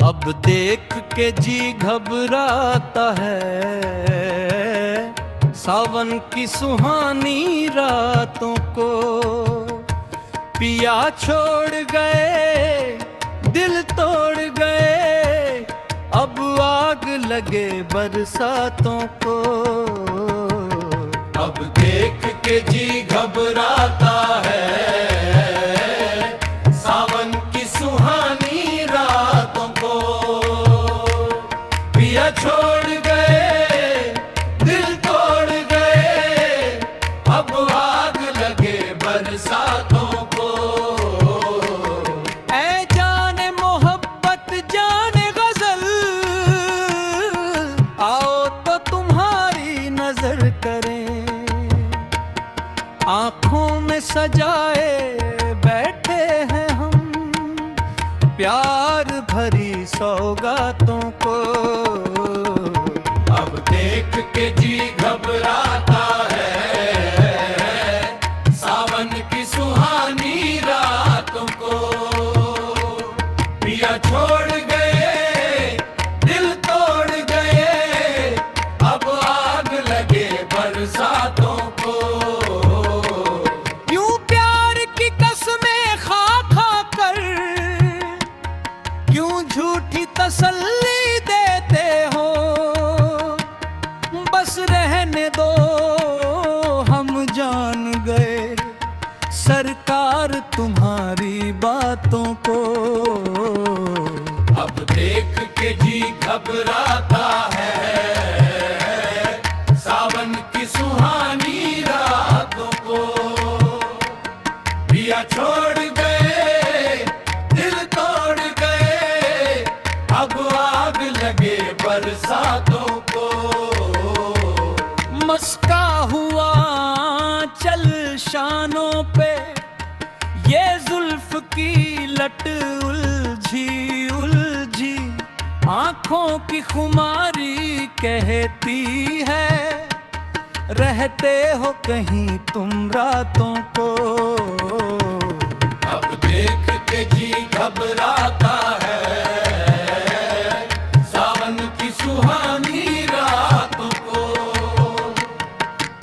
अब देख के जी घबराता है सावन की सुहानी रातों को। पिया छोड़ गए, दिल तोड़ गए, अब आग लगे बरसातों को। अब देख के जी घबराता है सावन की सुहानी रातों को। पिया छोड़ गए, दिल तोड़ गए, अब आग लगे बरसातों को। ऐ जाने मोहब्बत जाने गजल, आओ तो तुम्हारी नजर करें। आंखों में सजाए बैठे हैं हम प्यार भरी सौगातों को। अब देख के जी घबराता है सावन की सुहानी रातों को। पिया छोड़ गए, दिल तोड़ गए, अब आग लगे बरसातों को। यूं प्यार की कसमें खा खा कर क्यों झूठी तसल्ली देते हो। बस रहने दो, हम जान गए सरकार तुम्हारी बातों को। अब देख के जी घबराता है सावन की सुहानी रातों को। पिया छोड़ गए, दिल तोड़ गए, अब आग लगे बरसातों को। मस्का हुआ चल शानों पे ये जुल्फ की लट उलझी उलझी। आंखों की खुमारी कहती है रहते हो कहीं तुम रातों को। अब देख के जी घबराता है सावन की सुहानी रातों को।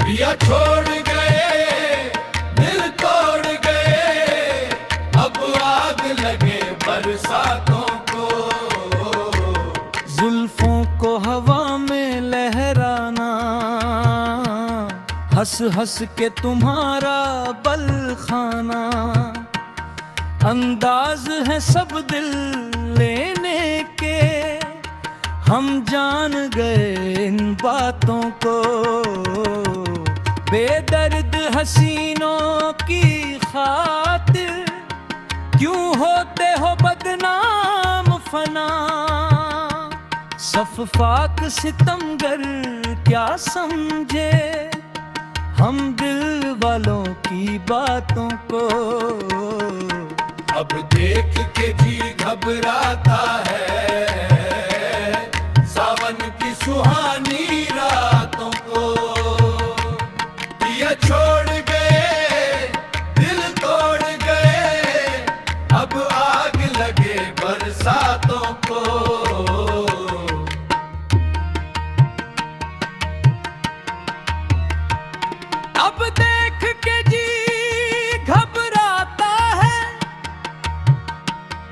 पिया छोड़ गए, दिल तोड़ गए, अब आग लगे बरसातों को। जुल्फों को हवा में लहराना, हंस हंस के तुम्हारा बल खाना। अंदाज है सब दिल लेने के, हम जान गए इन बातों को। बेदर्द हसीनों की खातिर क्यों होते हो बदनाम फना। सफाक सितमगर क्या समझे हम दिल वालों की बातों को। अब देख के जी घबराता है सावन की सुहानी रातों को। पिया छोड़ गए, दिल तोड़ गए, अब आग लगे बरसातों को। अब देख के जी घबराता है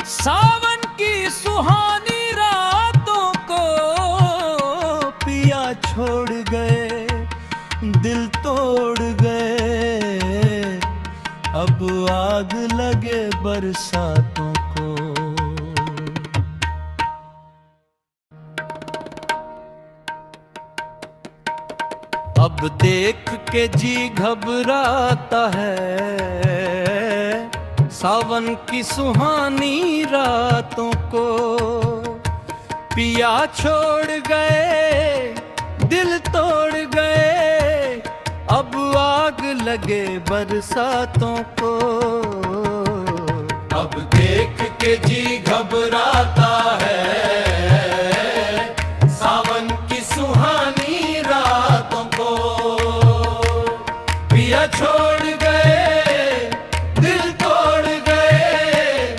सावन की सुहानी रातों को। पिया छोड़ गए, दिल तोड़ गए, अब आग लगे बरसातों को। अब देख के जी घबराता है सावन की सुहानी रातों को। पिया छोड़ गए, दिल तोड़ गए, अब आग लगे बरसातों को। अब देख के जी घबराता है सावन की सुहानी रातों को। पिया छोड़ गए, दिल तोड़ गए,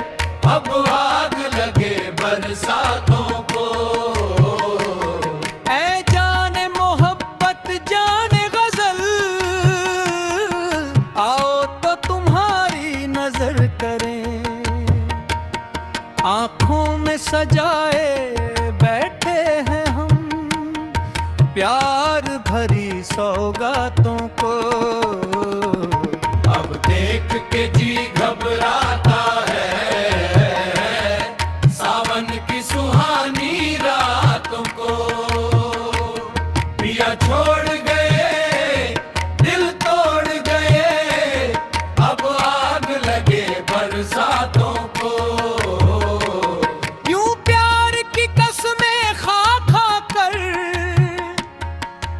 अब आग लगे बरसात सजाए बैठे हैं हम प्यार भरी सौगातों को। अब देख के जी घबराता है सावन की सुहानी रातों को। पिया छोड़ गए दिल तोड़ गए अब आग लगे बरसातों को। यूं प्यार की कसमें खा खा कर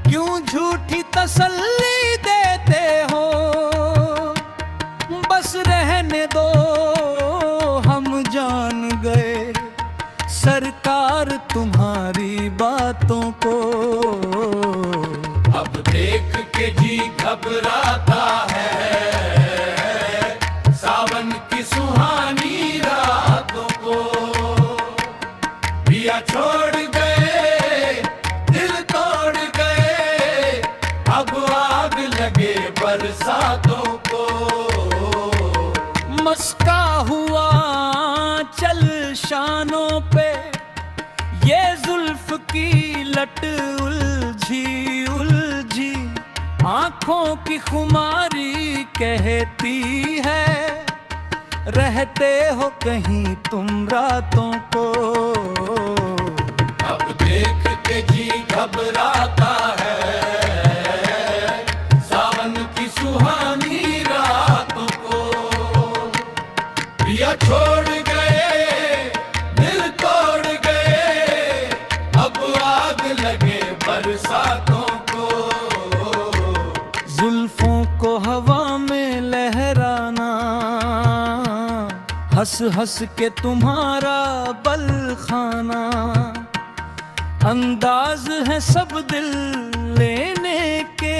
क्यों झूठी तसल्ली देते हो। बस रहने दो हम जान गए सरकार तुम्हारी बातों को। अब देख के जी घबराता है सावन की सुहानी रातों को। पिया छोड़ गए दिल तोड़ गए अब आग लगे बरसातों को। मस्का हुआ चल शानों पे ये जुल्फ की लट उलझी उलझी आंखों की खुमारी कहती है रहते हो कहीं तुम रातों को। अब देख के जी घबराता है सावन की सुहानी रातों को। पिया छोड़ गए दिल तोड़ गए अब आग लगे बरसातों को। जुल्फों को हवा में लहराना हंस हंस के तुम्हारा बल खाना अंदाज है सब दिल लेने के।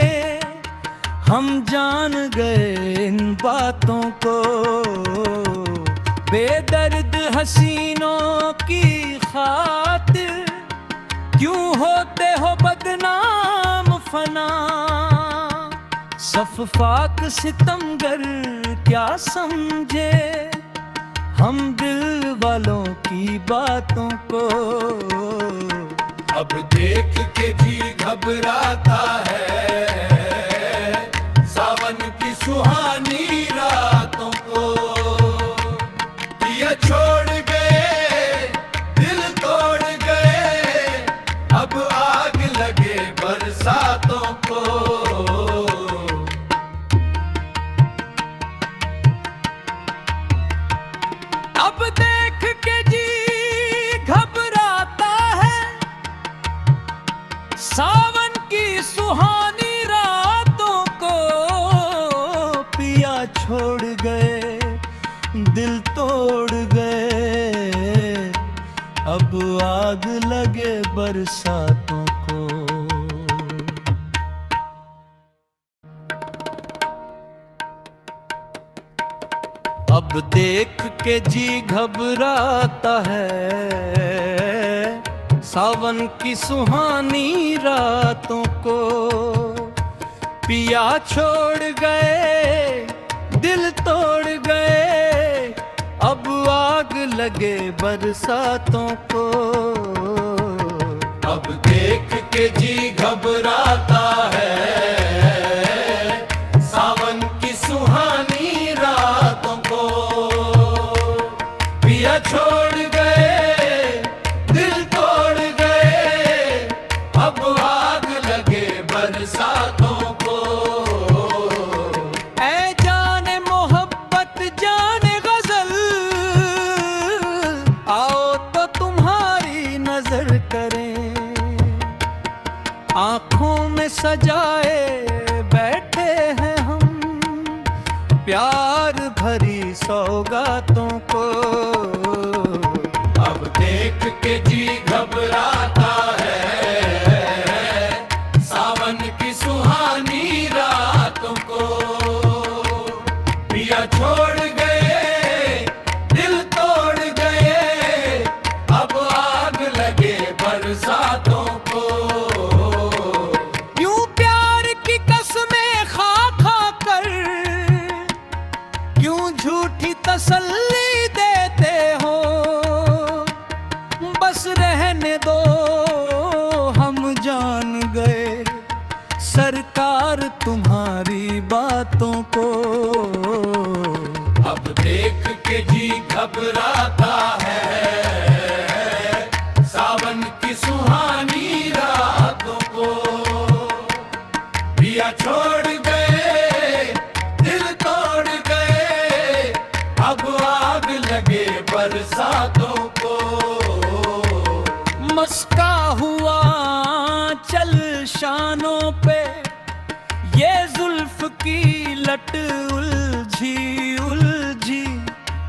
हम जान गए इन बातों को बेदर्द हसीनों की खातिर क्यों होते हो बदनाम फना। सफाक सितमगर क्या समझे हम दिल वालों की बातों को। अब देख के जी घबराता है सावन की सुहानी रातों को। पिया छोड़ गए दिल तोड़ गए अब आग लगे बरसातों को। अब देख के जी घबराता है सावन की सुहानी रातों को। पिया छोड़ गए दिल तोड़ गए अब आग लगे बरसातों को। अब देख के जी घबराता है सावन की सुहानी रातों को। पिया छोड़ गए दिल तोड़ गए अब आग लगे बरसातों को। अब देख के जी घबराता है सावन की सुहानी रातों को। पिया छोड़ गए दिल तोड़ गए अब आग लगे बरसातों को। ऐ जाने मोहब्बत जाने गजल आओ तो तुम्हारी नजर करें। आंखों में सजाए बैठे हैं हम प्यार भरी सौगातों को। अब देख के जी घबराता है सावन की सुहानी रातों को। पिया छोड़ गए दिल तोड़ गए अब आग लगे बरसातों को। यूं प्यार की कसमें खा खा कर क्यों झूठी तसल्ली देते हो। सरकार तुम्हारी बातों को। अब देख के जी घबराता है सावन की सुहानी रातों को। पिया छोड़ गए दिल तोड़ गए, अब आग लगे बरसातों को। मस्का हुआ चल शानों पे, ये जुल्फ की लट उलझी उलझी,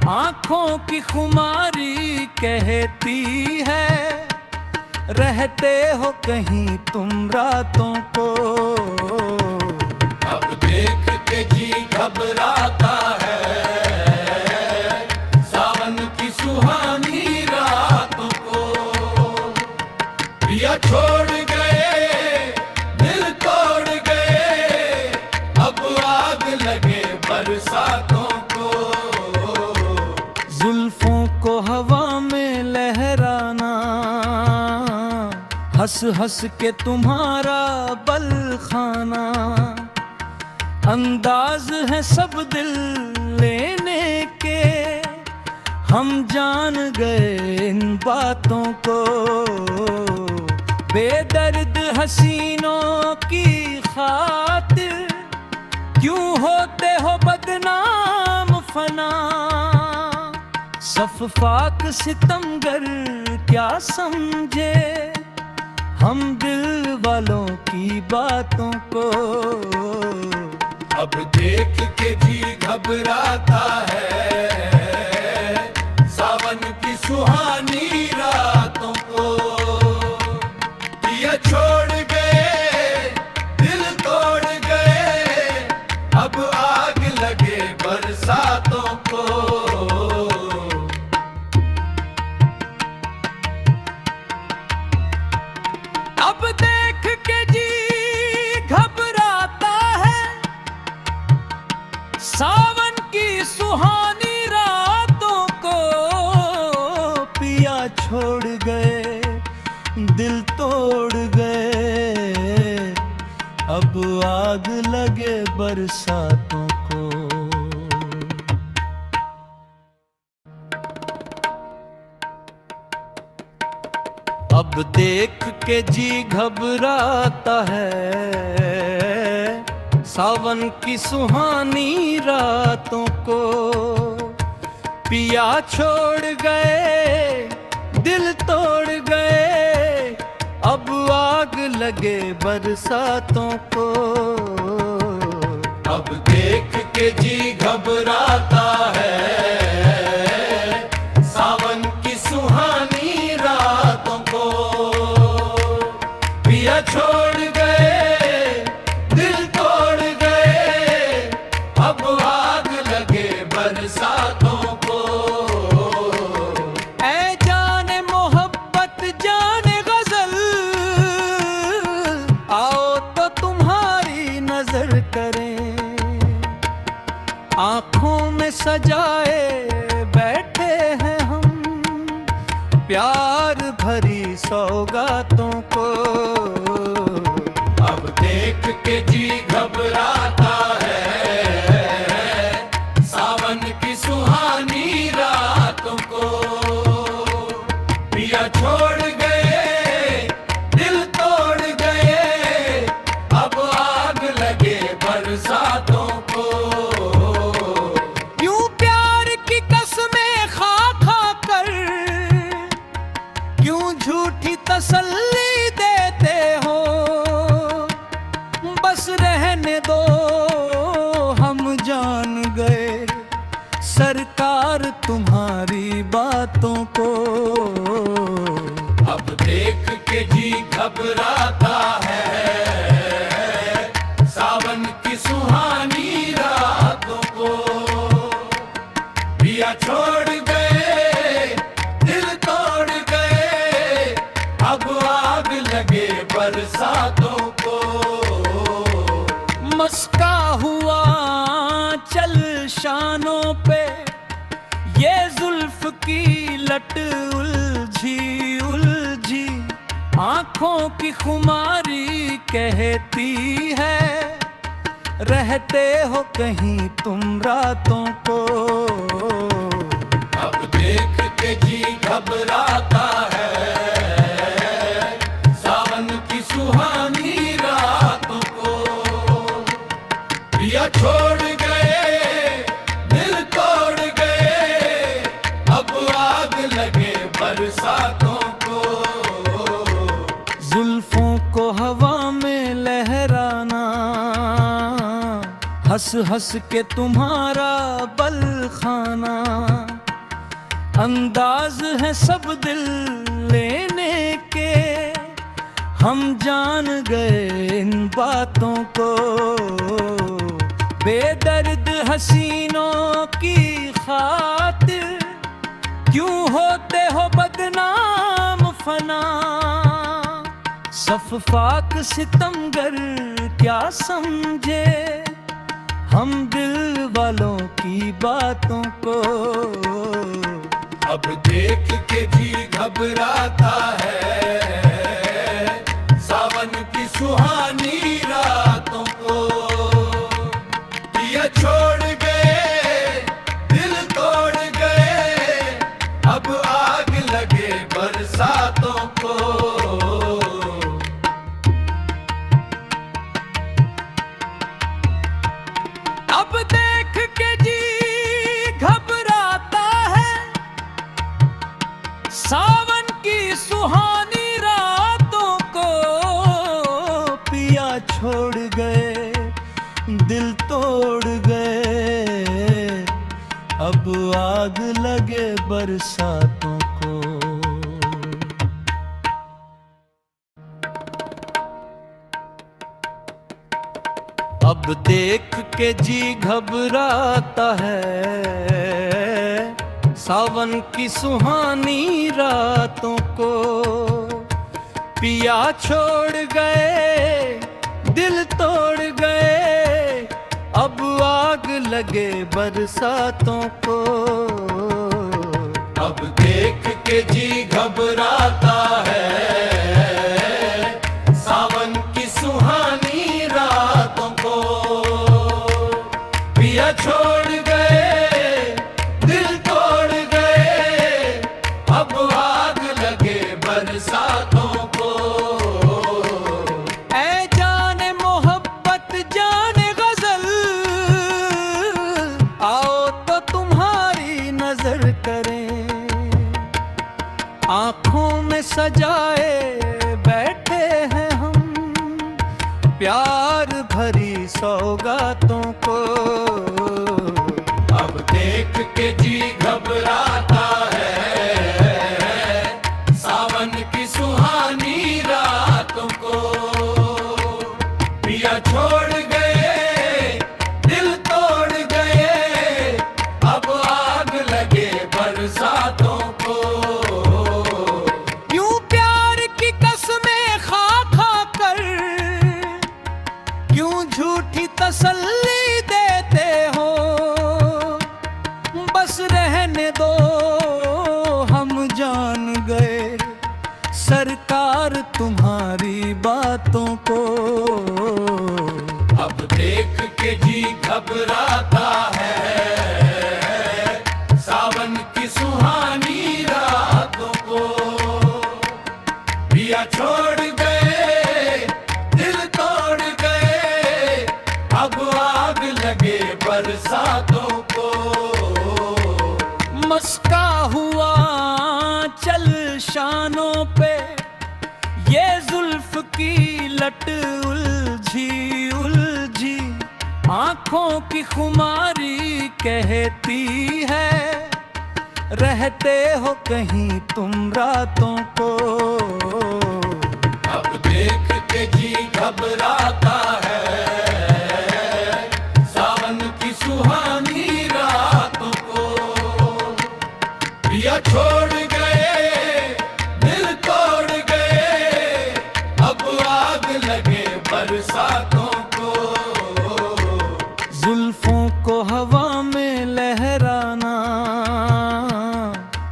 आंखों की खुमारी कहती है, रहते हो कहीं तुम रातों को। अब देख के जी घबराता है सावन की सुहानी रातों को। पिया छोड़ गए दिल तोड़ गए, अब आग लगे बरसातों को। जुल्फों को हवा में लहराना, हंस हंस के तुम्हारा बल खाना, अंदाज है सब दिल लेने के, हम जान गए इन बातों को। बेदर्द हसीनों की खातिर क्यों होते हो बदनाम फना, सफाक सितमगर क्या समझे हम दिल वालों की बातों को। अब देख के जी घबराता है सावन की सुहानी रातों को। पिया छोड़ गए दिल तोड़ गए, अब आग लगे बरसातों को। अब देख के जी घबराता है सावन की सुहानी रातों को। पिया छोड़ गए दिल तोड़ गए, अब आग लगे बरसातों को। अब देख के जी घबराता है सावन की सुहानी रातों को। पिया छोड़ गए दिल तोड़ गए, अब आग लगे बरसातों को। अब देख के जी घबराता है सावन की सुहानी रातों को। पिया छोड़ गए दिल तोड़ गए, अब आग लगे बरसातों को। ऐ जाने मोहब्बत जाने गजल, आओ तो तुम्हारी नजर करें, आंखों में सजाए बैठे हैं हम प्यार भरी सौगातों को। अब देख के जी घबराता है सावन की सुहानी रातों को। पिया छोड़ गए दिल तोड़ गए, अब आग लगे बरसातों को। यूं प्यार की कसमें खा खा कर क्यों झूठी तसल्ली देते हो, बस रहने दो हम जान गए सरकार तुम्हारी बातों को। अब देख के जी घबराता है सावन की सुहानी रातों को। पिया छोड़ गए दिल तोड़ गए, अब आग लगे बरसातों को। मस्का हुआ चल शानों पे, ये जुल्फ की लट उलझी उलझी, आंखों आँखों की खुमारी कहती है, रहते हो कहीं तुम रातों को। अब देख के जी घबराता है, सावन की सुहानी रातों को। पिया छोड़ गए, दिल तोड़ गए, अब आग लगे बरसातों को। जुल्फों को हवा में लहराना, हंस हंस के तुम्हारा बल खाना, अंदाज है सब दिल लेने के, हम जान गए इन बातों को। बेदर्द हसीनों की खातिर क्यों होते हो बदनाम फना, सफाक सितमगर क्या समझे हम दिल वालों की बातों को। अब देख के जी घबराता है, सावन की सुहानी रातों को। पिया छोड़ गए, दिल तोड़ गए, अब आग लगे बरसातों को। अब देख के जी घबराता है, सावन की सुहानी रातों को। पिया छोड़ गए, दिल तोड़ गए, अब आग लगे बरसातों को। अब देख के जी घबराता है, सावन की सुहानी रातों को। पिया छोड़ गए, दिल तोड़ गए, अब आग लगे बरसातों को। अब देख के जी घबराता है, सावन की सुहानी रातों को। पिया छोड़ गए, दिल तोड़ गए, अब आग लगे बरसातों को। ऐ जाने मोहब्बत जाने गजल, आओ तो तुम्हारी नजर करें, आंखों में सजाए बैठे हैं हम प्यार भरी सौगातों को। अब देख के जी घबराता है, सावन की सुहानी रातों को। पिया छोड़ गए, दिल तोड़ गए, अब आग लगे बरसातों को। यूं प्यार की कसमें खा खा कर क्यों झूठी तसल्ली देते हो, बस रहने दो हम जान गए सरकार तुम्हारी बातों को। अब देख के जी घबराता है, सावन की सुहानी रातों को। पिया छोड़ गए, दिल तोड़ गए, अब आग लगे बरसातों को। मस्का हुआ चल शानों पे, ये जुल्फ की लट उलझी उलझी, आंखों की खुमारी कहती है, रहते हो कहीं तुम रातों को। अब देख के जी घबराता है, सावन की सुहानी रातों को। पिया छोड़ गए, दिल तोड़ गए, अब आग लगे बरसातों को। जुल्फों को हवा में लहराना,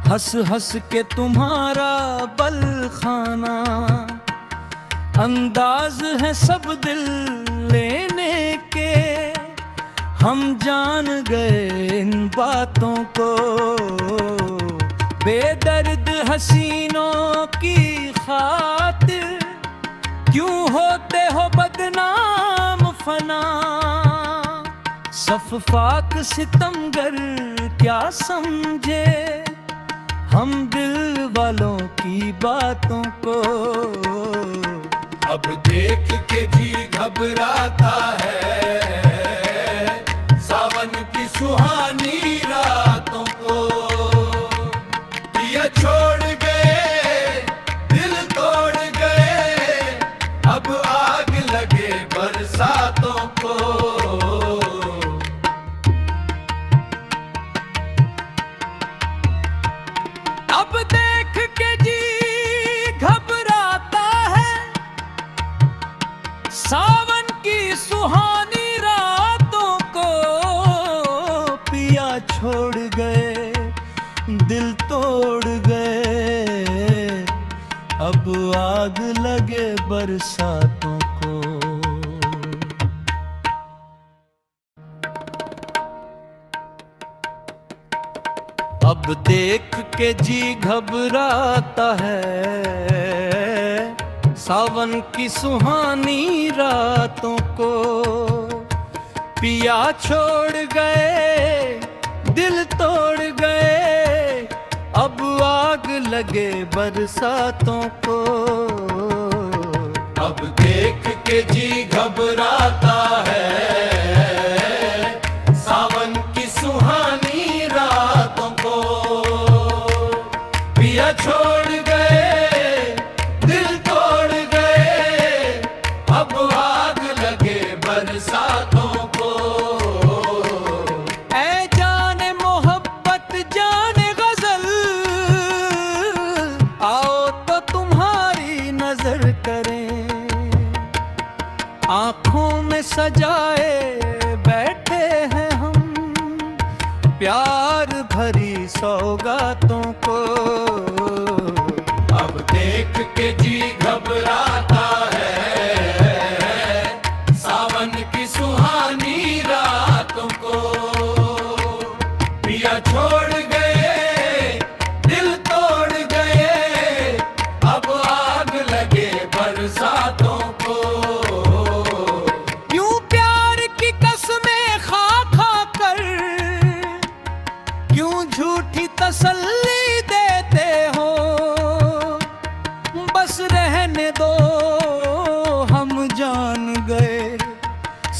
हंस हंस के तुम्हारा बल खाना, अंदाज है सब दिल लेने के, हम जान गए इन बातों को। बेदर्द हसीनों की खातिर क्यों होते हो बदनाम फना। सफाक सितमगर क्या समझे हम दिल वालों की बातों को। अब देख के जी घबराता है सावन की सुहानी रातों को। दिया छोड़ गए दिल तोड़ गए, अब आग लगे बरसातों को। अब देख के जी घबराता है सावन की सुहानी रातों को। पिया छोड़ गए दिल तोड़ गए, अब आग लगे बरसातों को। अब देख के जी घबराता है सावन की सुहानी रातों को। पिया छोड़ गए दिल तोड़ गए, अब आग लगे बरसातों को। अब देख के जी घबराता है सावन की सुहानी रातों को। पिया छोड़ गए दिल तोड़ गए, अब आग लगे बरसातों को। ऐ जाने मोहब्बत जाने गजल, आओ तो तुम्हारी नजर करें। आंखों में सजाए बैठे हैं हम प्यार भरी सौगातों को। अब देख के जी घबराता है सावन की सुहानी रातों को। पिया छोड़ गए दिल तोड़ गए, अब आग लगे बरसातों को। यूं प्यार की कसमें खा खा कर क्यों झूठी तसल्ली देते हो। बस रहने दो हम जान गए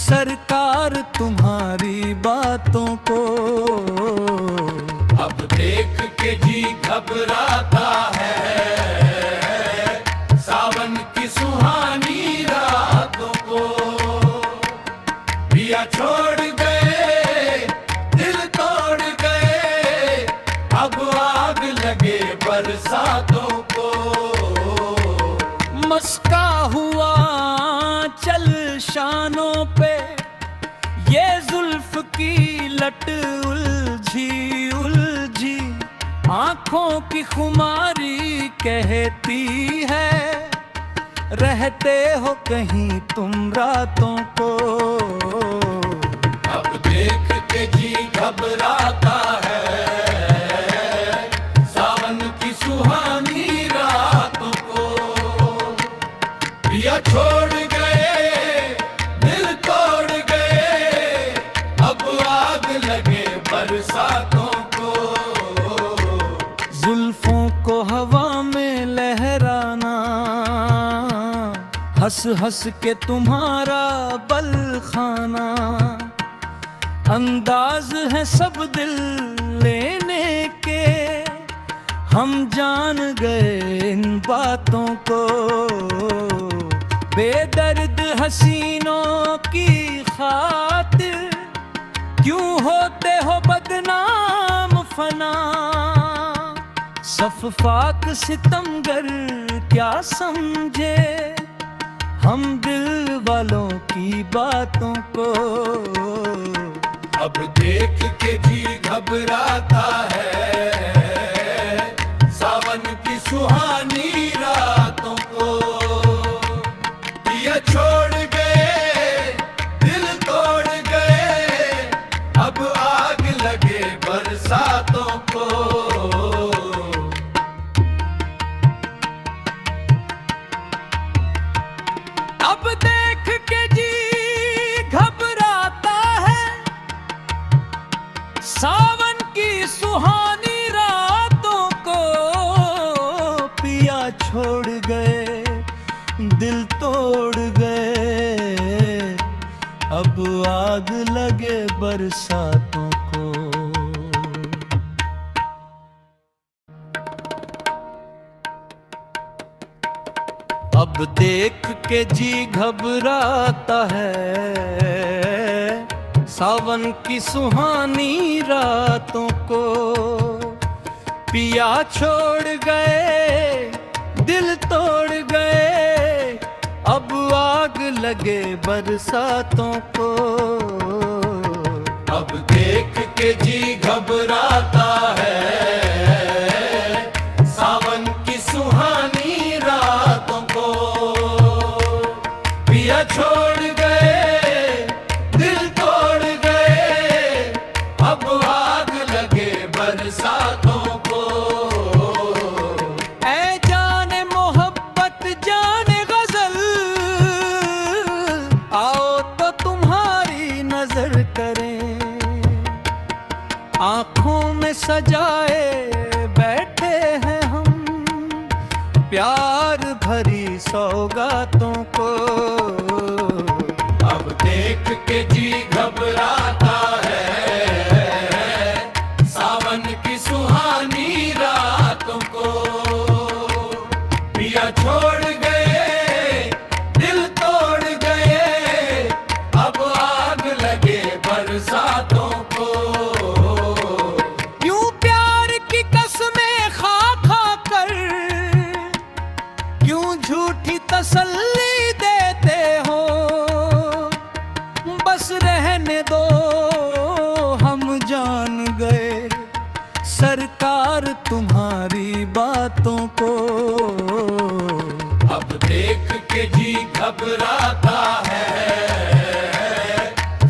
सरकार तुम्हारी बातों को। अब देख के जी घबराता है सावन की सुहानी रातों को। पिया छोड़ गए दिल तोड़ गए, अब आग लगे बरसातों को। मस्का हुआ चल शानों पे ये जुल्फ की लट उलझी उलझी। आंखों की खुमारी कहती है रहते हो कहीं तुम रातों को। अब देख के जी घबराता है सावन की सुहानी रातों को। पिया छोड़ गए दिल तोड़ गए, अब आग लगे बरसातों को। जुल्फों को हवा में लहराना, हंस हंस के तुम्हारा बल खाना। अंदाज है सब दिल लेने के, हम जान गए इन बातों को। बेदर्द हसीनों की खातिर क्यों होते हो बदनाम फना। सफाक सितमगर क्या समझे हम दिल वालों की बातों को। अब देख के जी घबराता है सावन की सुहानी रातों को। आग लगे बरसातों को। अब देख के जी घबराता है सावन की सुहानी रातों को। पिया छोड़ गए, दिल तोड़ गए, अब आग लगे बरसातों को। अब देख के जी घबराता है सावन की सुहानी रातों को। पिया छोड़ गए, दिल तोड़ गए, अब आग लगे बरसातों को। ऐ जाने मोहब्बत जाने गजल, आओ तो तुम्हारी नजर करें। आंखों में सजाए बैठे हैं हम प्यार भरी सौगातों को। अब देख के जी घबराता है सावन की सुहानी रातों को। पिया छोड़ गए, दिल तोड़ गए, अब आग लगे बरसातों को। यूं प्यार की कसमें खा खा कर क्यों झूठी तसल्ली देते हो। बस रहने दो, हम जान गए सरकार तुम्हारी बातों को। अब देख के जी घबराता है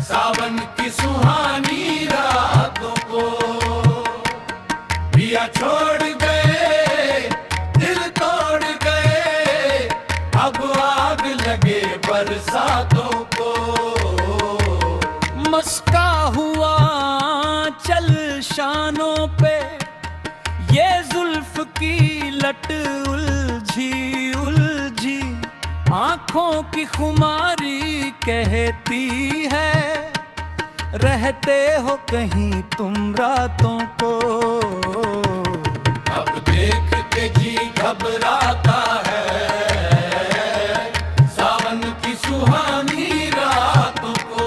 सावन की सुहानी रातों को। पिया छोड़ गए, दिल तोड़ गए, अब आग लगे बरसातों को। मस्का हुआ चल शानों पे ये जुल्फ की लट उलझी उलझी। आंखों की खुमारी कहती है रहते हो कहीं तुम रातों को। अब देख के जी घबराता है सावन की सुहानी रातों को।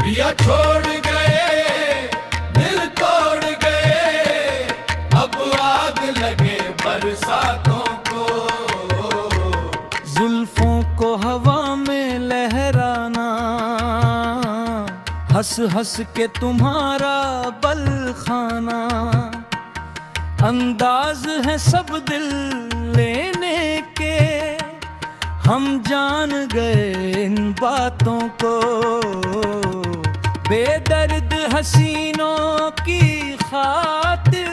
पिया छोड़ गए, दिल तोड़ गए, अब आग लगे बरसातों को। जुल्फों को हवा में लहराना, हंस हंस के तुम्हारा बल खाना। अंदाज है सब दिल लेने के, हम जान गए इन बातों को। बेदर्द हसीनों की खातिर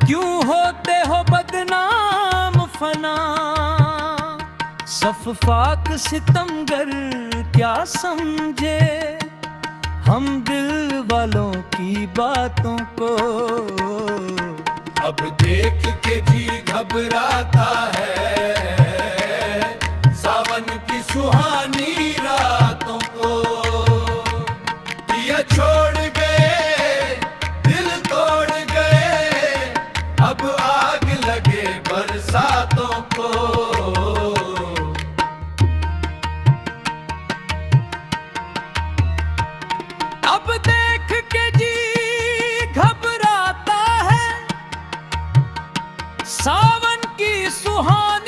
क्यों होते हो बदनाम फना। सफाक सितमगर क्या समझे हम दिल वालों की बातों को। अब देख के जी घबराता है सावन की सुहानी रातों को। पिया छोड़ गए, दिल तोड़ गए, अब आग लगे बरसातों को। अब देख के जी घबराता है सावन की सुहानी